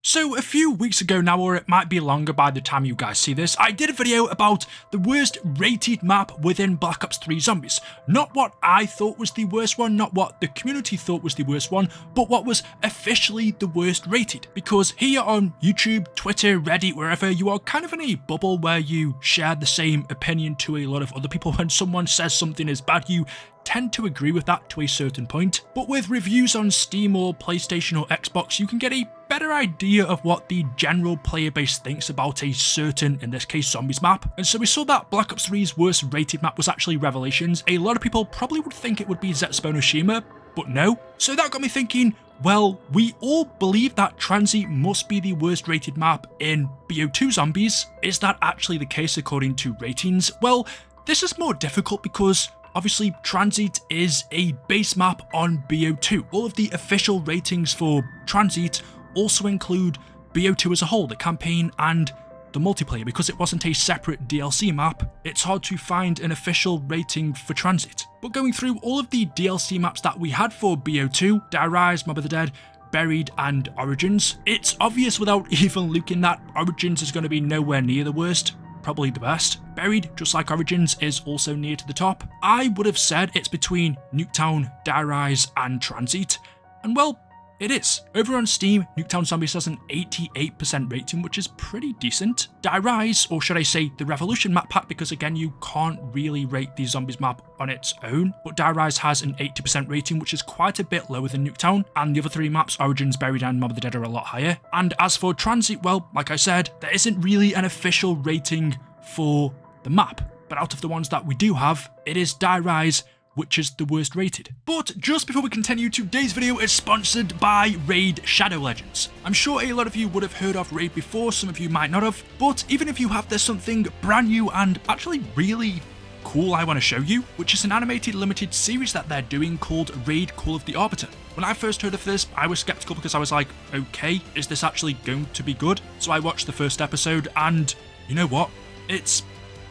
So a few weeks ago now, or it might be longer by the time you guys see this, I did a video about the worst rated map within Black Ops 3 Zombies. Not what I thought was the worst one, not what the community thought was the worst one, but what was officially the worst rated. Because here on YouTube, Twitter, Reddit, wherever, you are kind of in a bubble where you share the same opinion to a lot of other people. When someone says something is bad, you tend to agree with that to a certain point. But with reviews on Steam or PlayStation or Xbox, you can get a better idea of what the general player base thinks about a certain, in this case, Zombies map. And so we saw that Black Ops 3's worst rated map was actually Revelations. A lot of people probably would think it would be Zetsubo but no. So that got me thinking, well, we all believe that Transit must be the worst rated map in BO2 Zombies. Is that actually the case according to ratings? Well, this is more difficult because obviously, Transit is a base map on BO2. All of the official ratings for Transit also include BO2 as a whole, the campaign and the multiplayer. Because it wasn't a separate DLC map, it's hard to find an official rating for Transit. But going through all of the DLC maps that we had for BO2, Die Rise, Mob of the Dead, Buried and Origins, it's obvious without even looking that Origins is going to be nowhere near the worst. Probably the best. Buried, just like Origins, is also near to the top. I would have said it's between Nuketown, Die Rise and Transit, and well, it is. Over on Steam, Nuketown Zombies has an 88% rating, which is pretty decent. Die Rise, or should I say the Revolution map pack, because again you can't really rate the Zombies map on its own, but Die Rise has an 80% rating, which is quite a bit lower than Nuketown, and the other three maps, Origins, Buried and Mob of the Dead, are a lot higher. And as for Transit, well, like I said, there isn't really an official rating for the map, but out of the ones that we do have, it is Die Rise, which is the worst rated. But just before we continue, today's video is sponsored by Raid Shadow Legends. I'm sure a lot of you would have heard of Raid before, some of you might not have, but even if you have, there's something brand new and actually really cool I want to show you, which is an animated limited series that they're doing called Raid Call of the Arbiter. When I first heard of this, I was skeptical because I was like, okay, is this actually going to be good? So I watched the first episode and you know what? It's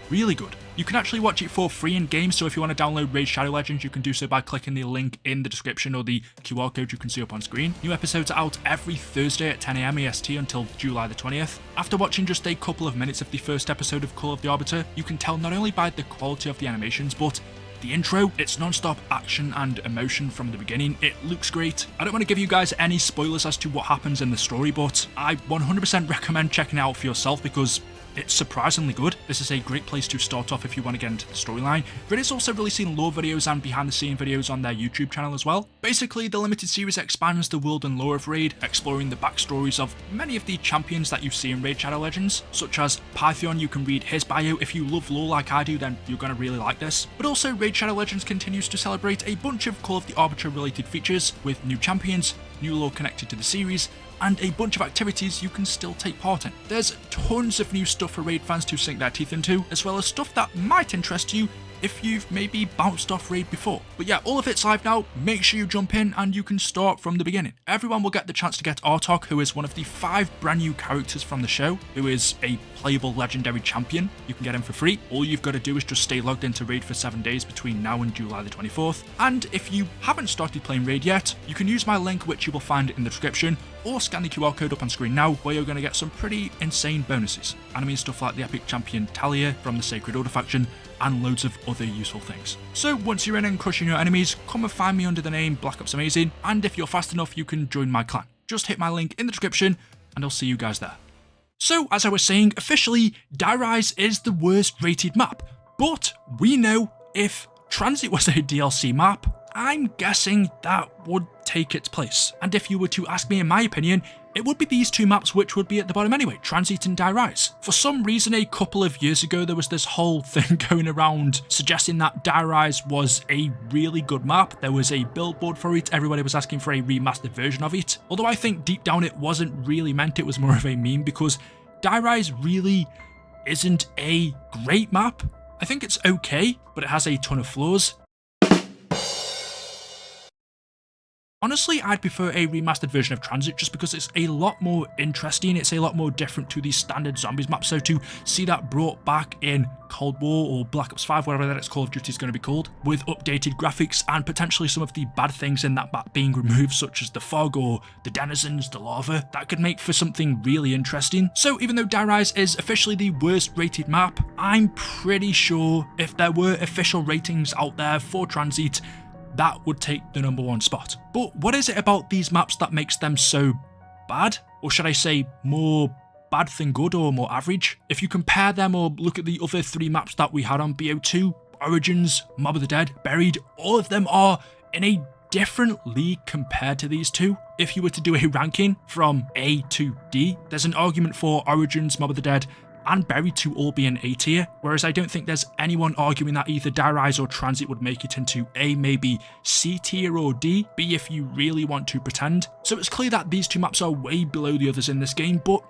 really good. You can actually watch it for free in game, so if you want to download Raid Shadow Legends, you can do so by clicking the link in the description or the QR code you can see up on screen. New episodes are out every Thursday at 10 AM EST until July the 20th. After watching just a couple of minutes of the first episode of Call of the Arbiter, you can tell not only by the quality of the animations, but the intro, it's non-stop action and emotion from the beginning. It looks great. I don't want to give you guys any spoilers as to what happens in the story, but I 100% recommend checking it out for yourself because it's surprisingly good. This is a great place to start off if you want to get into the storyline. But it's also releasing lore videos and behind the scene videos on their YouTube channel as well. Basically, the limited series expands the world and lore of Raid, exploring the backstories of many of the champions that you see in Raid Shadow Legends, such as Pythion. You can read his bio. If you love lore like I do, then you're going to really like this. But also, Raid Shadow Legends continues to celebrate a bunch of Call of the Arbiter related features with new champions, new lore connected to the series, and a bunch of activities you can still take part in. There's tons of new stuff for Raid fans to sink their teeth into, as well as stuff that might interest you if you've maybe bounced off Raid before. But yeah, all of it's live now. Make sure you jump in and you can start from the beginning. Everyone will get the chance to get Artok, who is one of the 5 brand new characters from the show, who is a playable legendary champion. You can get him for free. All you've got to do is just stay logged into Raid for 7 days between now and July the 24th. And if you haven't started playing Raid yet, you can use my link, which you will find in the description, or scan the QR code up on screen now, where you're going to get some pretty insane bonuses. And I mean stuff like the epic champion Talia from the Sacred Order faction, and loads of other useful things. So once you're in and crushing your enemies, come and find me under the name Black Ops Amazing, and if you're fast enough, you can join my clan. Just hit my link in the description, and I'll see you guys there. So, as I was saying, officially, Die Rise is the worst rated map, but we know if Transit was a DLC map, I'm guessing that would take its place. And if you were to ask me in my opinion, it would be these two maps which would be at the bottom anyway, Transit and Die Rise. For some reason, a couple of years ago, there was this whole thing going around suggesting that Die Rise was a really good map. There was a billboard for it, everybody was asking for a remastered version of it. Although I think deep down it wasn't really meant, it was more of a meme, because Die Rise really isn't a great map. I think it's okay, but it has a ton of flaws. honestly, I'd prefer a remastered version of Transit just because it's a lot more interesting, it's a lot more different to the standard zombies map, so to see that brought back in Cold War or Black Ops 5, whatever the next Call of Duty is going to be called, with updated graphics and potentially some of the bad things in that map being removed, such as the fog or the denizens, the lava, that could make for something really interesting. So even though Die Rise is officially the worst rated map, I'm pretty sure if there were official ratings out there for Transit, that would take the #1 spot. But what is it about these maps that makes them so bad? Or should I say more bad than good or more average? If you compare them or look at the other 3 maps that we had on BO2, Origins, Mob of the Dead, Buried, all of them are in a different league compared to these 2. If you were to do a ranking from A to D, there's an argument for Origins, Mob of the Dead, and Buried to all be an A tier, whereas I don't think there's anyone arguing that either Die Rise or Transit would make it into A, maybe C tier or D, B if you really want to pretend. So it's clear that these 2 maps are way below the others in this game, but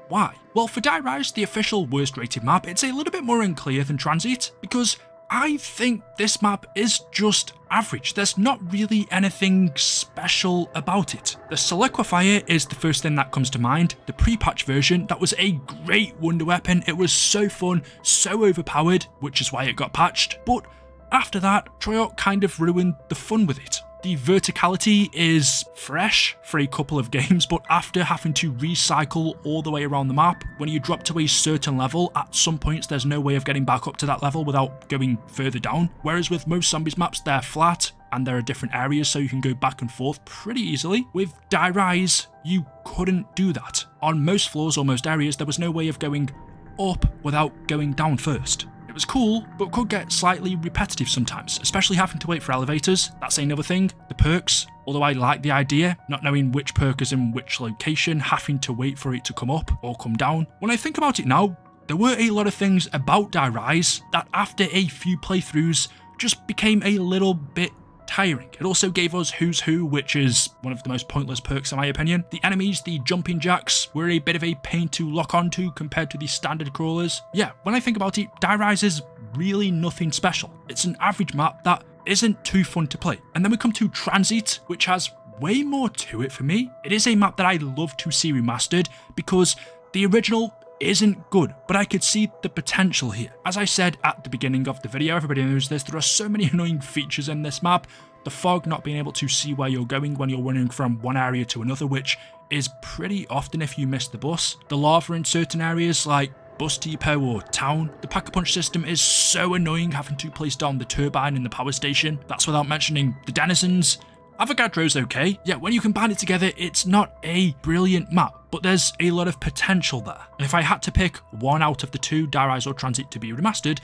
why? Well, for Die Rise, the official worst rated map, it's a little bit more unclear than Transit, because I think this map is just average. There's not really anything special about it. The Soliquifier is the first thing that comes to mind. The pre-patch version, that was a great wonder weapon. It was so fun, so overpowered, which is why it got patched. But after that, Treyarch kind of ruined the fun with it. The verticality is fresh for a couple of games, but after having to recycle all the way around the map, when you drop to a certain level, at some points there's no way of getting back up to that level without going further down. Whereas with most zombies maps, they're flat and there are different areas so you can go back and forth pretty easily. With Die Rise, you couldn't do that. On most floors or most areas, there was no way of going up without going down first. It was cool, but could get slightly repetitive sometimes, especially having to wait for elevators. That's another thing. The perks, although I like the idea, not knowing which perk is in which location, having to wait for it to come up or come down. When I think about it now, there were a lot of things about Die Rise that after a few playthroughs just became a little bit tiring. It also gave us Who's Who, which is one of the most pointless perks in my opinion. The enemies, the jumping jacks, were a bit of a pain to lock onto compared to the standard crawlers. Yeah, when I think about it, Die Rise is really nothing special. It's an average map that isn't too fun to play. And then we come to Transit, which has way more to it for me. It is a map that I'd love to see remastered because the original isn't good, but I could see the potential here. As I said at the beginning of the video, everybody knows this, there are so many annoying features in this map. The fog, not being able to see where you're going when you're running from one area to another, which is pretty often if you miss the bus. The lava in certain areas like bus depot or town. The pack-a-punch system is so annoying, having to place down the turbine in the power station. That's without mentioning the denizens. Avogadro's okay. Yeah, when you combine it together, it's not a brilliant map, but there's a lot of potential there. And if I had to pick one out of the 2, Die Rise or Transit, to be remastered,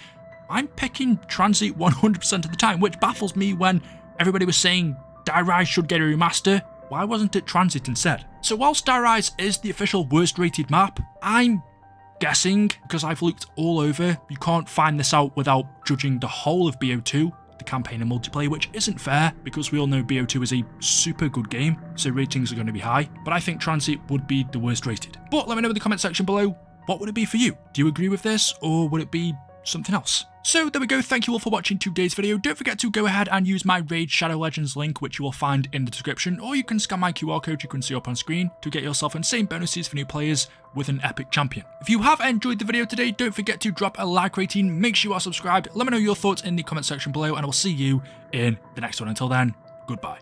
I'm picking Transit 100% of the time, which baffles me when everybody was saying Die Rise should get a remaster. Why wasn't it Transit instead? So whilst Die Rise is the official worst rated map, I'm guessing, because I've looked all over, you can't find this out without judging the whole of BO2, the campaign and multiplayer, which isn't fair because we all know BO2 is a super good game, so ratings are going to be high, but I think Transit would be the worst rated. But let me know in the comment section below, what would it be for you? Do you agree with this, or would it be something else? So there we go, thank you all for watching today's video. Don't forget to go ahead and use my Raid Shadow Legends link, which you will find in the description, or you can scan my QR code you can see up on screen to get yourself insane bonuses for new players with an epic champion. If you have enjoyed the video today, don't forget to drop a like rating, make sure you are subscribed, let me know your thoughts in the comment section below, and I will see you in the next one. Until then, goodbye.